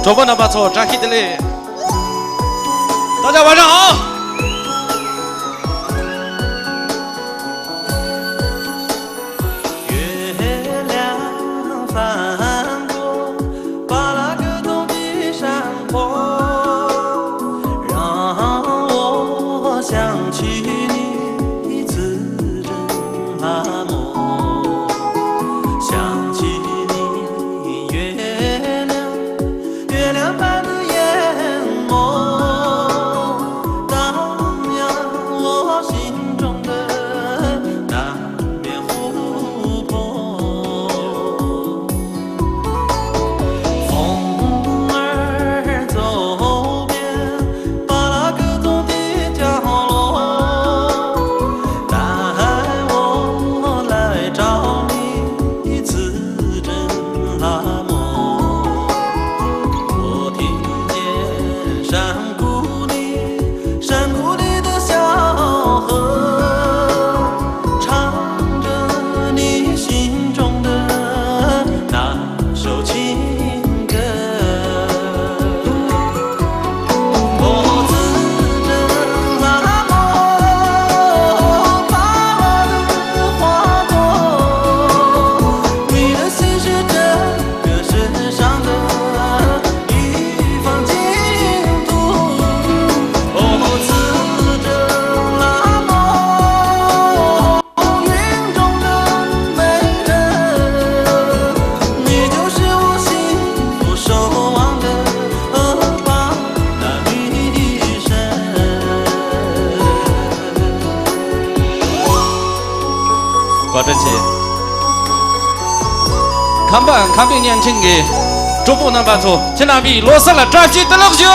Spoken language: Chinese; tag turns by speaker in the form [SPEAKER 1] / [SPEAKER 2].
[SPEAKER 1] 主播呢不错，扎起的嘞。大家晚上好。
[SPEAKER 2] 月亮翻过巴拉格东的山坡，让我想起你此生那么，想起你月亮般的眼眸，荡漾我心中的那面湖泊。风儿走遍巴拉格东的角落，带我来找你此生那么。我听见山谷里的小河，唱着你心中的那首情歌。我此生那么盼望的花朵，你的心是这个世上的一方净土。我此生那么云中的美人，你就是我幸福守望的巴拿女神。
[SPEAKER 1] 挂这起，看病年轻的主播呢不错，今天比罗斯了扎起的老兄。